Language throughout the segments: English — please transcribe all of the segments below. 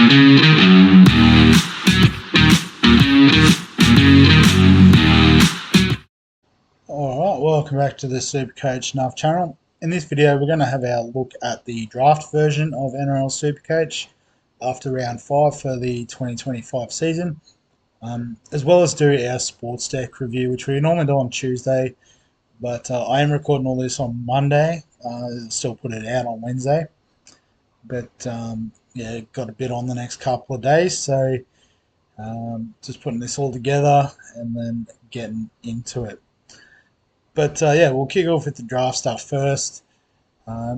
Alright, welcome back to the Supercoach Draft channel. In this video we're going to have our look at the draft version of NRL Supercoach after round 5 for the 2025 season, as well as do our Sportsdeck review, which we normally do on Tuesday, but I am recording all this on Monday. Still put it out on Wednesday, but yeah, got a bit on the next couple of days, so just putting this all together and then getting into it. But yeah, we'll kick off with the draft stuff first.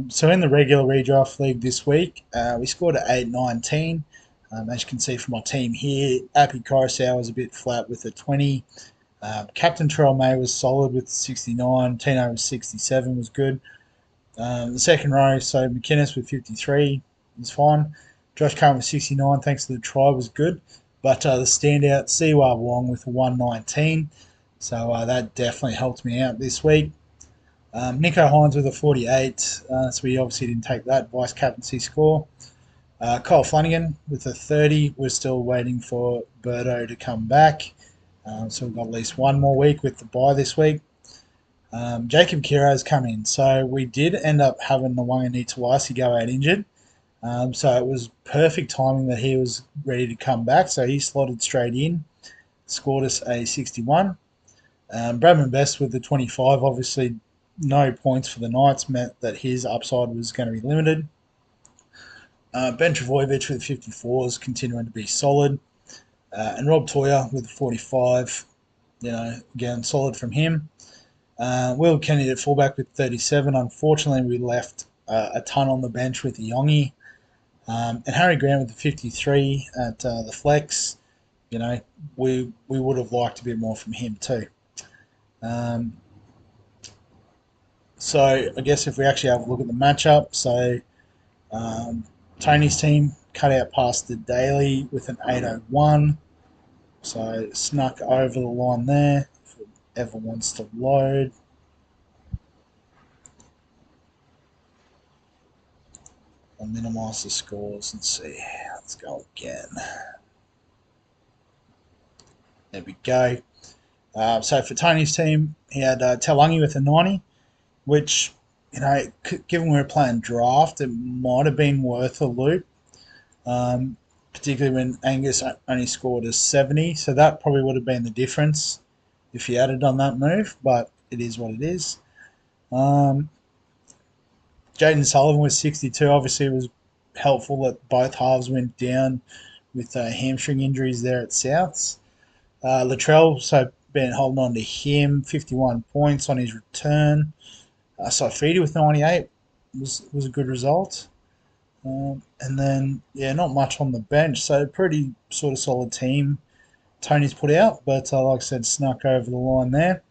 So in the regular redraft league this week, we scored at 8-19. As you can see from my team here, Appy Coruscant was a bit flat with a 20. Captain Terrell May was solid with 69. Tino was 67, was good. The second row, so McInnes with 53 was fine. Josh Curran with 69, thanks to the try, was good. But the standout, Siwa Wong with a 119. So that definitely helped me out this week. Nico Hines with a 48, so we obviously didn't take that vice captaincy score. Kyle Flanagan with a 30. We're still waiting for Birdo to come back, so we've got at least one more week with the bye this week. Jacob Kiro's come in, so we did end up having the Wanganui Tawasi go out injured. So it was perfect timing that he was ready to come back, so he slotted straight in, scored us a 61. Bradman Best with the 25, obviously no points for the Knights meant that his upside was going to be limited. Ben Travojevic with 54 is continuing to be solid. And Rob Toya with 45, again, solid from him. Will Kennedy at fullback with 37. Unfortunately, we left a ton on the bench with Yongi. And Harry Grant with the 53 at the flex. We would have liked a bit more from him too. So I guess if we actually have a look at the matchup, so Tony's team cut out past the Daily with an 801, so snuck over the line there if it ever wants to load. I'll minimise the scores and see. Let's go again. There we go. So for Tony's team, he had Talangi with a 90, which, given we were playing draft, it might have been worth a loop, particularly when Angus only scored a 70. So that probably would have been the difference if he had done that move, but it is what it is. Jaden Sullivan was 62. Obviously, it was helpful that both halves went down with hamstring injuries there at Souths. Latrell, so been holding on to him, 51 points on his return. Saifidi with 98 was a good result. And then, yeah, not much on the bench, so pretty sort of solid team Tony's put out, but like I said, snuck over the line there.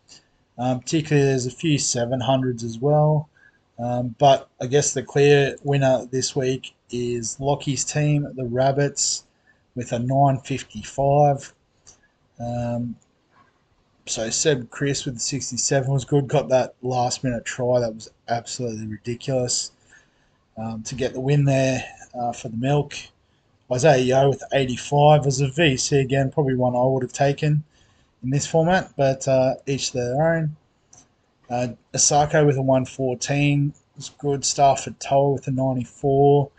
Particularly, there's a few 700s as well. But I guess the clear winner this week is Lockie's team, the Rabbits, with a 955. So Seb Chris with the 67 was good. Got that last minute try that was absolutely ridiculous to get the win there for the Milk. Isaiah Yeo with 85 was a VC again, probably one I would have taken in this format, but each their own. Asako with a 114 was good. Stafford Toa with a 94.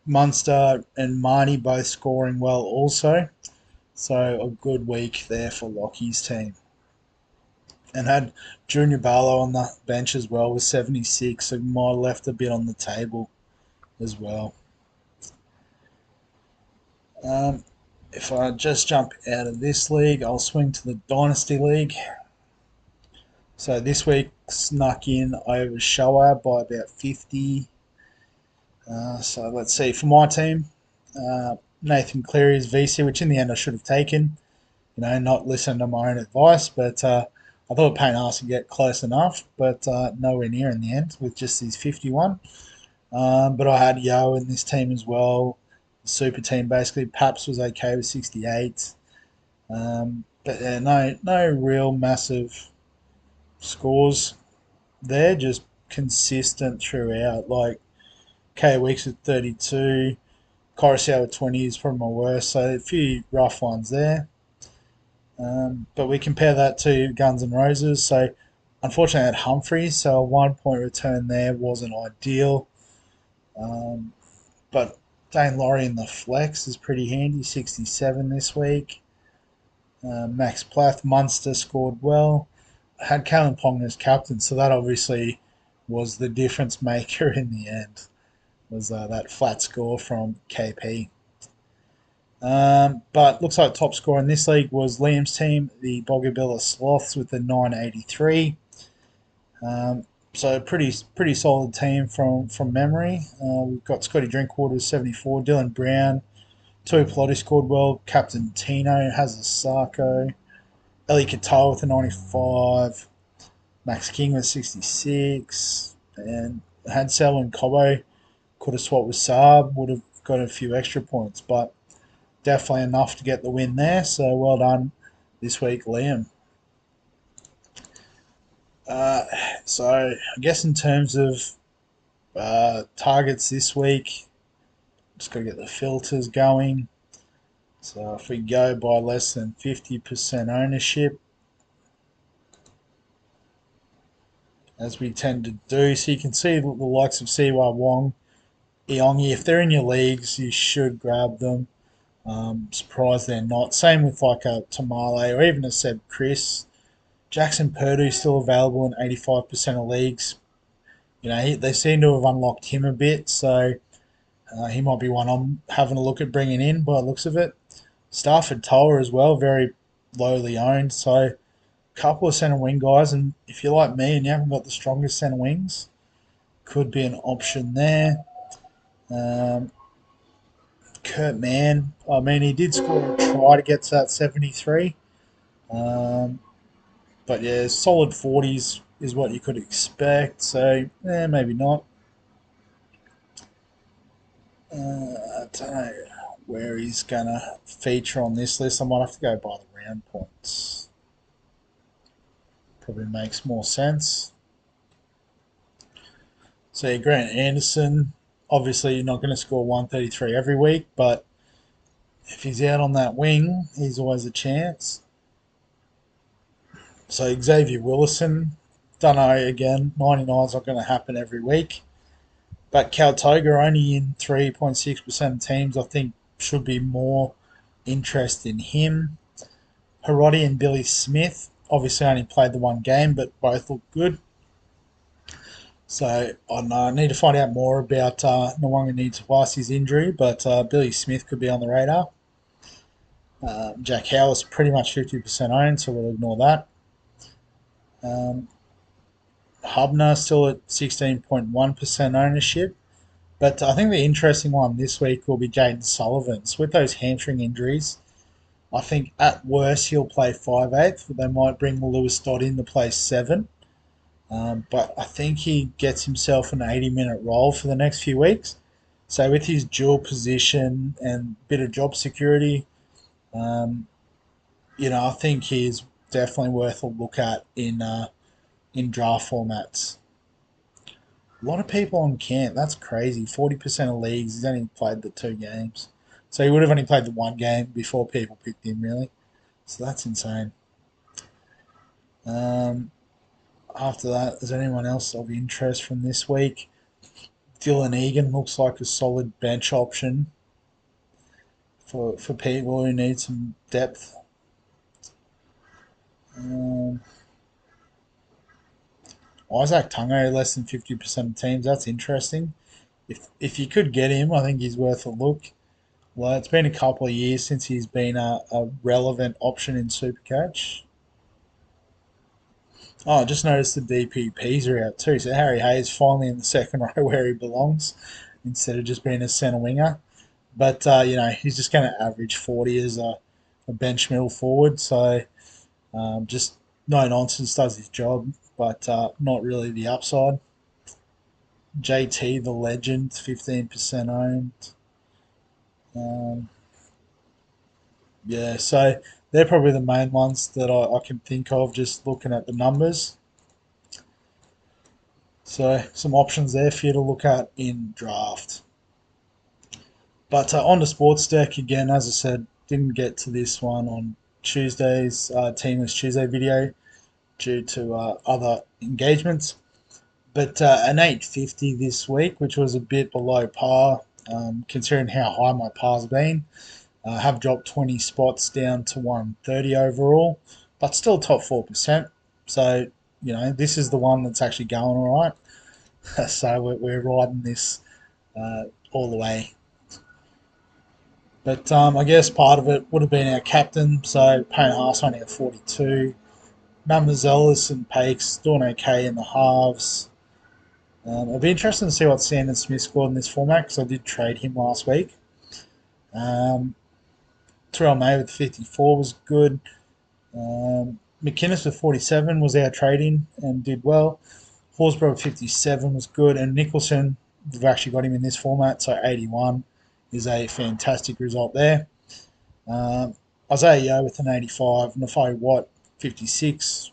Munster and Marnie both scoring well also. So a good week there for Lockie's team. And had Junior Barlow on the bench as well with 76, so might have left a bit on the table as well. If I just jump out of this league, I'll swing to the Dynasty League. So this week snuck in over Showa by about 50. So let's see, for my team, Nathan Cleary's VC, which in the end I should have taken, not listening to my own advice, but I thought Payne Haas would get close enough, but nowhere near in the end with just his 51. But I had Yo in this team as well, the super team basically. Paps was okay with 68. But yeah, no real massive scores there, just consistent throughout. Like K Weeks with 32, Coruscant with 20 is probably my worst, so a few rough ones there. But we compare that to Guns N' Roses, so unfortunately I had Humphreys, so a 1 point return there wasn't ideal. But Dane Laurie in the flex is pretty handy, 67 this week. Max Plath, Munster scored well. I had Callum Pong as captain, so that obviously was the difference maker in the end, was that flat score from KP. But looks like top scorer in this league was Liam's team, the Boggabilla Sloths, with a 983. So pretty solid team from memory. We've got Scotty Drinkwater 74, Dylan Brown, Tui Pelotti scored well, Captain Tino has a Sarko, Eli Katoa with a 95, Max King with 66, and had Selwyn Cobbo could have swapped with Saab, would have got a few extra points, but definitely enough to get the win there. So well done this week, Liam. So I guess in terms of targets this week, just got to get the filters going. So if we go by less than 50% ownership, as we tend to do, so you can see the likes of Siwa Wong, Iongi, if they're in your leagues, you should grab them. Surprised they're not. Same with like a Tamale or even a Seb Chris. Jackson Purdue still available in 85% of leagues. You know, they seem to have unlocked him a bit, so he might be one I'm having a look at bringing in by the looks of it. Stafford Toller as well, very lowly owned, so a couple of centre wing guys, and if you're like me and you haven't got the strongest centre wings, could be an option there. Kurt Mann, I mean, he did score a try to get to that 73. But yeah, solid 40s is what you could expect. So, maybe not. I don't know where he's going to feature on this list. I might have to go by the round points. Probably makes more sense. So, yeah, Grant Anderson, obviously you're not going to score 133 every week, but if he's out on that wing, he's always a chance. So Xavier Willison, don't know again, 99 is not going to happen every week. But Caltoga only in 3.6% of teams, I think should be more interest in him. Hiroti and Billy Smith, obviously only played the one game, but both look good. So I don't know, I need to find out more about Nwanga Nitawasi's injury, but Billy Smith could be on the radar. Jack Howar's pretty much 50% owned, so we'll ignore that. Hubner still at 16.1% ownership. But I think the interesting one this week will be Jaden Sullivan. So with those hamstring injuries, I think at worst he'll play 5/8. They might bring Lewis Dodd in to play 7. But I think he gets himself an 80-minute role for the next few weeks. So with his dual position and bit of job security, I think he's definitely worth a look at in draft formats. A lot of people on camp. That's crazy. 40% of leagues, he's only played the 2 games. So he would have only played the 1 game before people picked him, really. So that's insane. After that, is there anyone else of interest from this week? Dylan Egan looks like a solid bench option for people who need some depth. Isaac Tungo, less than 50% of teams. That's interesting. If you could get him, I think he's worth a look. Well, it's been a couple of years since he's been a relevant option in Supercoach. Oh, I just noticed the DPPs are out too. So Harry Hayes finally in the second row where he belongs instead of just being a centre winger. But, he's just going to average 40 as a bench middle forward. So just no nonsense, does his job, but not really the upside. JT, the legend, 15% owned. Yeah, so they're probably the main ones that I can think of just looking at the numbers. So some options there for you to look at in draft. But on the Sportsdeck, again, as I said, didn't get to this one on Tuesday's Teamless Tuesday video due to other engagements. But an 850 this week, which was a bit below par, considering how high my par's been. Have dropped 20 spots down to 130 overall, but still top 4%. So, this is the one that's actually going all right. So we're riding this all the way. But I guess part of it would have been our captain. So Payne Haas only at 42. Mamazelis and Pakes doing okay in the halves. It'll be interesting to see what Sandon Smith scored in this format because I did trade him last week. Terrell May with 54 was good. McInnes with 47 was our trading and did well. Horsburgh with 57 was good. And Nicholson, we've actually got him in this format, so 81 is a fantastic result there. Isaiah Yeo with an 85. Nafai Watt, 56.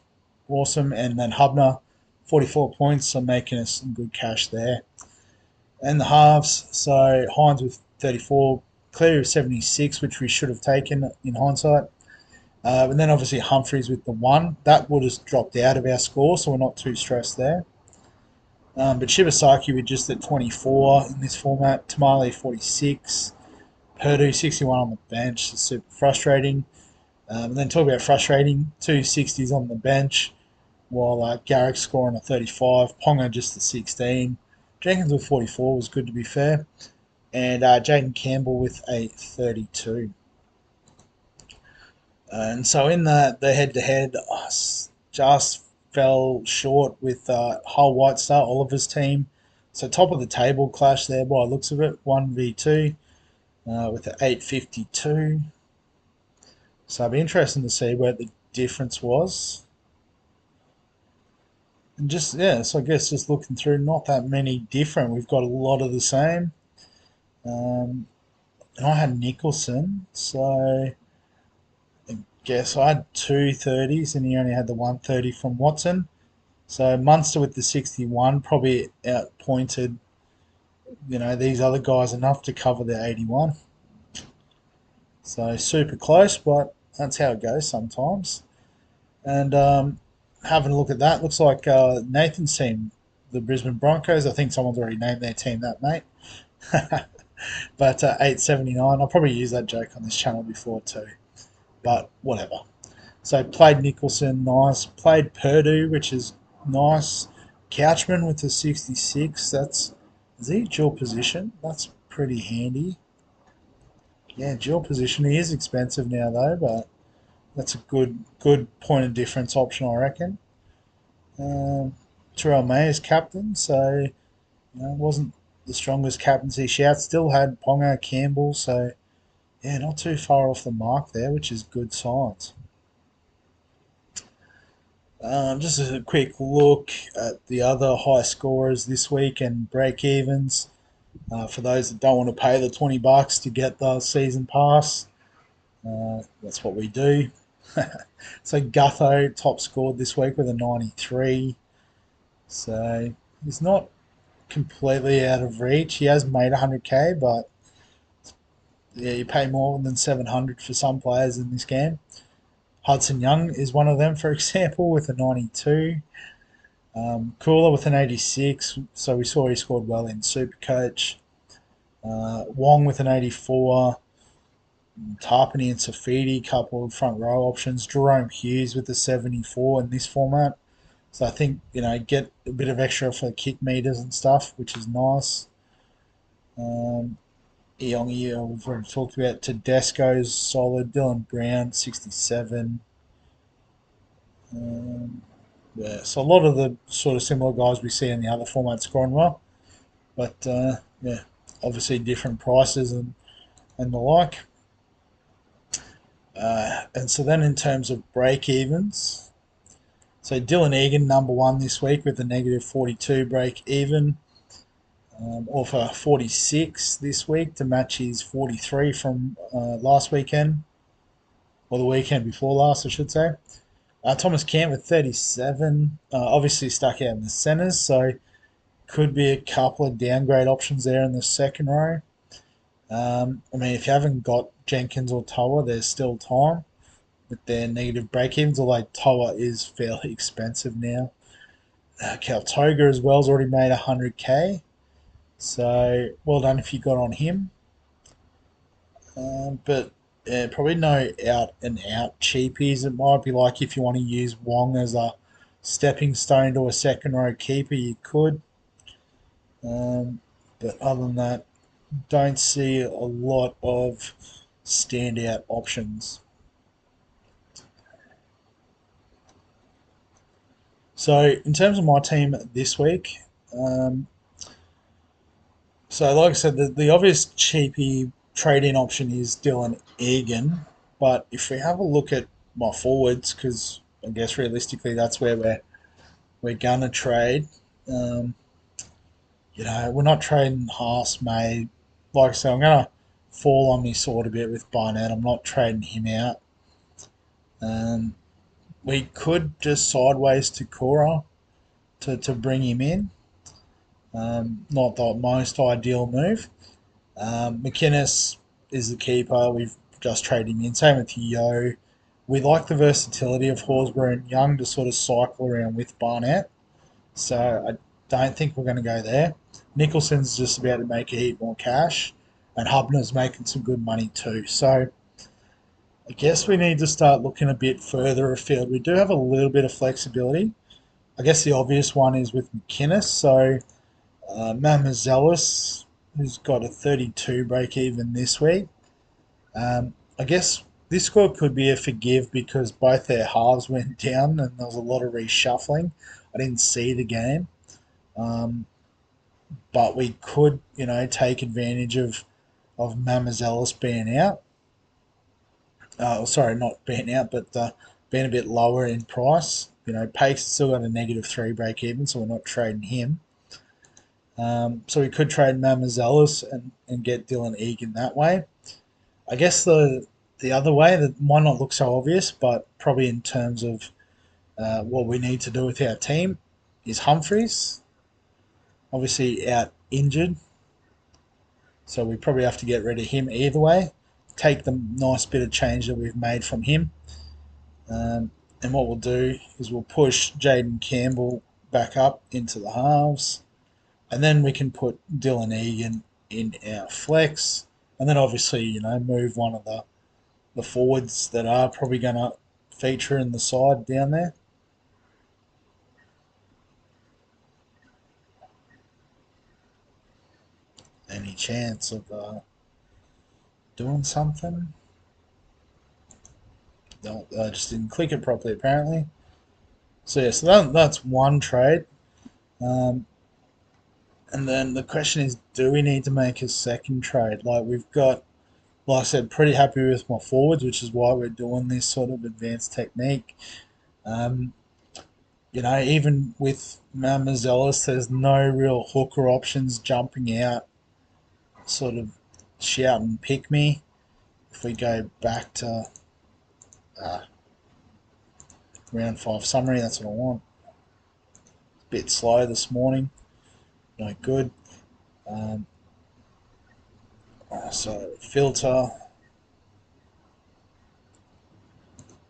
Awesome. And then Hubner, 44 points, so making us some good cash there. And the halves, so Hines with 34. Cleary with 76, which we should have taken in hindsight. And then obviously Humphreys with the 1. That would have dropped out of our score, so we're not too stressed there. But Shibasaki with just at 24 in this format. Tamale 46. Purdue 61 on the bench. It's super frustrating. And then talk about frustrating. 2 60s on the bench, while Garrick scoring a 35. Ponga just a 16. Jenkins with 44 was good, to be fair. And Jaden Campbell with a 32. And so in the head-to-head, just fell short with Hull White Star Oliver's team. So top of the table clash there by the looks of it, 1v2 with an 852. So it'll be interesting to see where the difference was. And so I guess just looking through, not that many different. We've got a lot of the same. And I had Nicholson, so I guess I had 230s and he only had the 130 from Watson. So Munster with the 61 probably outpointed, these other guys enough to cover the 81. So super close, but that's how it goes sometimes. And having a look at that, looks like Nathan's team, the Brisbane Broncos. I think someone's already named their team that, mate. But 879. I'll probably use that joke on this channel before too. But whatever. So played Nicholson, nice. Played Purdue, which is nice. Couchman with the 66. Is he dual position? That's pretty handy. Yeah, dual position. He is expensive now though, but that's a good point of difference option, I reckon. Terrell May is captain, so it wasn't the strongest captaincy shout. Still had Ponga, Campbell, so yeah, not too far off the mark there, which is good signs. Just a quick look at the other high scorers this week and break evens. For those that don't want to pay the $20 to get the season pass, that's what we do. So Gutho top scored this week with a 93. So he's not completely out of reach. He has made 100k, but yeah, you pay more than 700 for some players in this game. Hudson Young is one of them, for example, with a 92. Cooler with an 86, so we saw he scored well in Supercoach. Wong with an 84. Tarpany and Safidi, couple of front row options. Jerome Hughes with the 74 in this format. So I think, get a bit of extra for kick meters and stuff, which is nice. Eongi, we've already talked about. Tedesco's solid. Dylan Brown, 67. Yeah, so a lot of the sort of similar guys we see in the other formats scoring well. But, yeah, obviously different prices and the like. And so then in terms of break evens, so Dylan Egan number 1 this week with a negative 42 break even, off a 46 this week to match his 43 from last weekend, or the weekend before last, I should say. Thomas Kent with 37, obviously stuck out in the centres, so could be a couple of downgrade options there in the second row. I mean, if you haven't got Jenkins or Toa, there's still time with their negative break-evens, although Toa is fairly expensive now. Kaltoga as well has already made 100k, so well done if you got on him. But yeah, probably no out and out cheapies. It might be like if you want to use Wong as a stepping stone to a second row keeper, you could. Um, but other than that, don't see a lot of standout options. So in terms of my team this week, um, so like I said, the obvious cheapy trade-in option is Dylan Egan. But if we have a look at my forwards, because I guess realistically that's where we're gonna trade. Um, we're not trading Haas, May. Like I said, I'm gonna fall on me sword a bit with Barnett. I'm not trading him out. Um, we could just sideways to Cora to bring him in. Not the most ideal move. McInnes is the keeper. We've just traded him in. Same with Yo. We like the versatility of Horsburgh and Young to sort of cycle around with Barnett. So I don't think we're going to go there. Nicholson's just about to make a heap more cash, and Hubner's making some good money too. So I guess we need to start looking a bit further afield. We do have a little bit of flexibility. I guess the obvious one is with McInnes. So Mamazelis, who's got a 32 break even this week. I guess this score could be a forgive because both their halves went down and there was a lot of reshuffling. I didn't see the game. Um, but we could, take advantage of Mamazelis being out. Sorry, not being out, but being a bit lower in price. Pace has still got a -3 break even, so we're not trading him. So we could trade Mamazelis and get Dylan Egan that way. I guess the other way that might not look so obvious, but probably in terms of what we need to do with our team, is Humphreys. Obviously out injured, so we probably have to get rid of him either way. Take the nice bit of change that we've made from him. And what we'll do is we'll push Jaden Campbell back up into the halves. And then we can put Dylan Egan in our flex. And then obviously, move one of the forwards that are probably going to feature in the side down there. Any chance of doing something? No, I just didn't click it properly apparently. So yeah, so that's one trade. Um, and then the question is, do we need to make a second trade? Like we've got, like I said, pretty happy with my forwards, which is why we're doing this sort of advanced technique. Um, even with Mamazelis, there's no real hooker options jumping out, sort of shout and pick me. If we go back to uh, round 5 summary, that's what I want. A bit slow this morning, no good. Um, so filter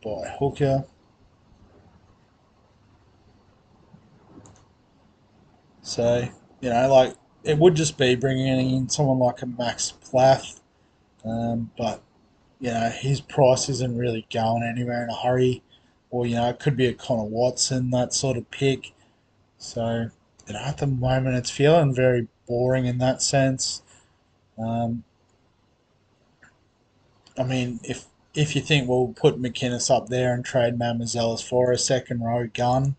by hooker. So, like it would just be bringing in someone like a Max Plath, but his price isn't really going anywhere in a hurry, or it could be a Connor Watson, that sort of pick. So, at the moment it's feeling very boring in that sense. Um, I mean, if you think we'll put McInnes up there and trade Mamazelis for a second row gun,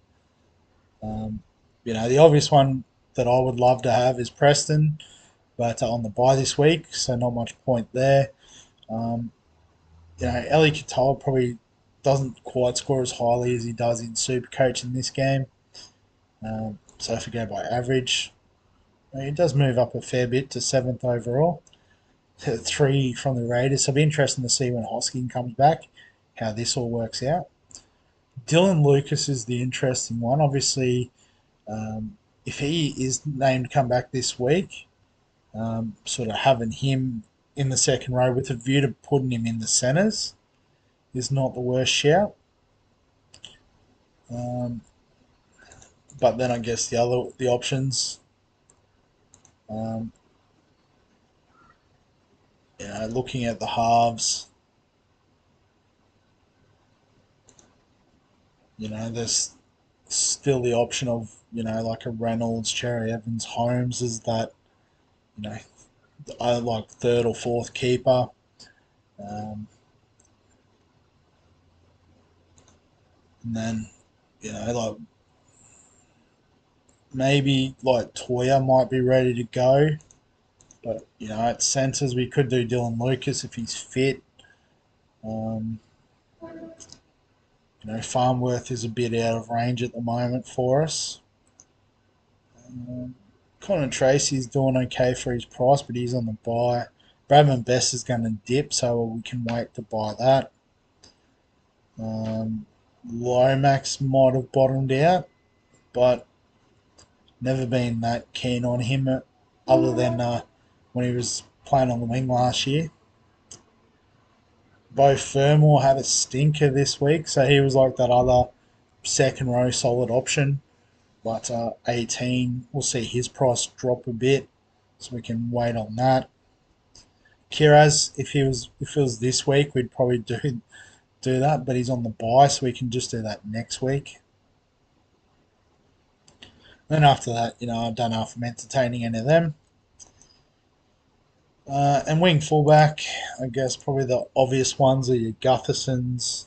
um, the obvious one that I would love to have is Preston, but on the bye this week, so not much point there. Um, Eli Katoa probably doesn't quite score as highly as he does in Supercoach in this game. So if we go by average, he does move up a fair bit to 7th overall. 3 from the Raiders. So it'll be interesting to see when Hosking comes back how this all works out. Dylan Lucas is the interesting one. Obviously, if he is named to come back this week, sort of having him in the second row with a view to putting him in the centres is not the worst shout. But then I guess the options, um, looking at the halves, there's still the option of like a Reynolds, Cherry Evans, Holmes is that I like third or fourth keeper. Um, and then like maybe like Toya might be ready to go. But, at centres, we could do Dylan Lucas if he's fit. Um, Farmworth is a bit out of range at the moment for us. Connor Tracy's doing okay for his price, but he's on the buy. Bradman Best is going to dip, so we can wait to buy that. Lomax might have bottomed out, but never been that keen on him other than when he was playing on the wing last year. Bo Fermor had a stinker this week, so he was like that other second row solid option. But 18, we'll see his price drop a bit, so we can wait on that. Kiraz, if it was this week, we'd probably do that, but he's on the buy, so we can just do that next week. Then after that, I don't know if I'm entertaining any of them. And wing fullback, I guess probably the obvious ones are your Guthersons,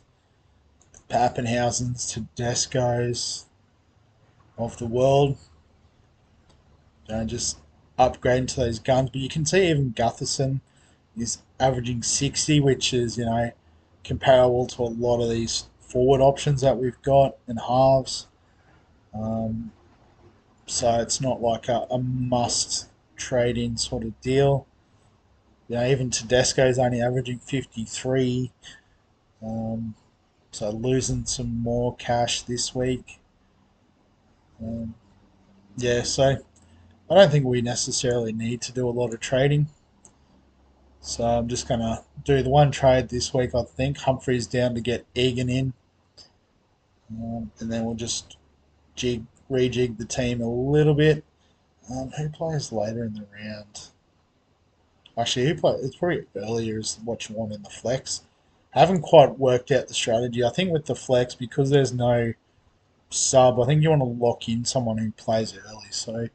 Pappenhausens, Tedesco's of the world. Just upgrading to those guns. But you can see even Gutherson is averaging 60, which is, comparable to a lot of these forward options that we've got in halves. So it's not like a must trade in sort of deal. Even Tedesco's only averaging 53. So losing some more cash this week. So I don't think we necessarily need to do a lot of trading. So I'm just going to do the one trade this week, I think. Humphrey's down to get Egan in. And then we'll just rejig the team a little bit. Who plays later in the round? Actually, it's probably earlier is what you want in the flex. I haven't quite worked out the strategy. I think with the flex, because there's no sub, I think you want to lock in someone who plays early. So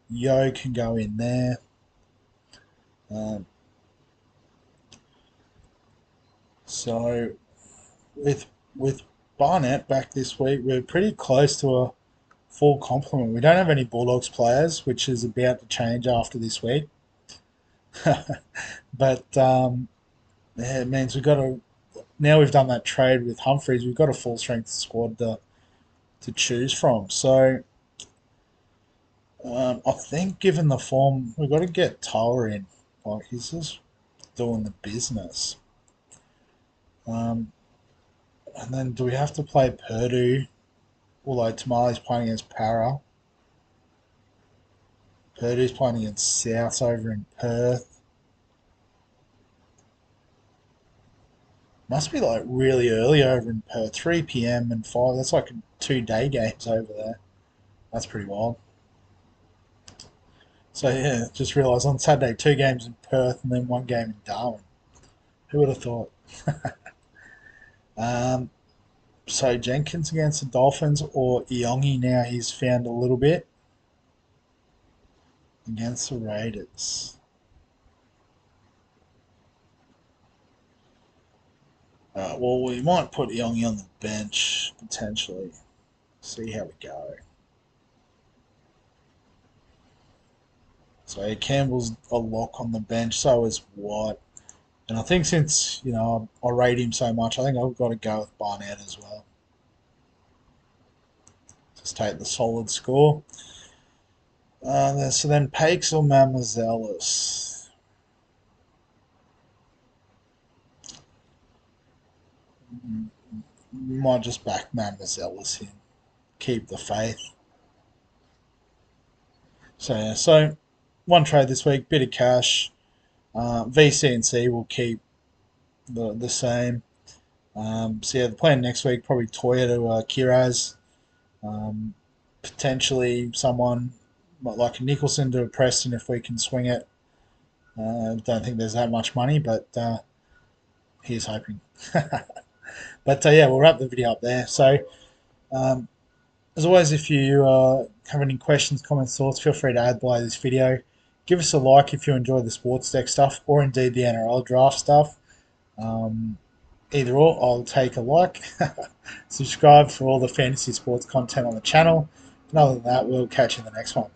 Yo can go in there. So with Barnett back this week, we're pretty close to a full complement. We don't have any Bulldogs players, which is about to change after this week. But it means we've got to, now we've done that trade with Humphreys, we've got a full strength squad to choose from. So I think given the form, we've got to get Tower in. Like, he's just doing the business. And then do we have to play Purdue? Although Tamale's playing against Para. Purdue's playing against South over in Perth. Must be like really early over in Perth. 3 p.m. and 5. That's like 2 day games over there. That's pretty wild. So yeah, just realised on Saturday 2 games in Perth and then 1 game in Darwin. Who would have thought? So Jenkins against the Dolphins or Iongi now he's found a little bit against the Raiders. Well, we might put Iongi on the bench potentially. See how we go. So Campbell's a lock on the bench, so is White. And I think since, I rate him so much, I think I've got to go with Barnett as well. Just take the solid score. So then Pakes or Mamazelis? Might just back Mamazelis in. Keep the faith. So one trade this week, bit of cash. VC and C will keep the same. So yeah, the plan next week probably Toya to Kiraz, potentially someone like Nicholson to Preston if we can swing it. Don't think there's that much money, but here's hoping. But yeah, we'll wrap the video up there. So um, as always, if you have any questions, comments, thoughts, feel free to add below this video. Give us a like if you enjoy the sports deck stuff or indeed the NRL draft stuff. Um, Either or, I'll take a like. Subscribe for all the fantasy sports content on the channel. And other than that, we'll catch you in the next one.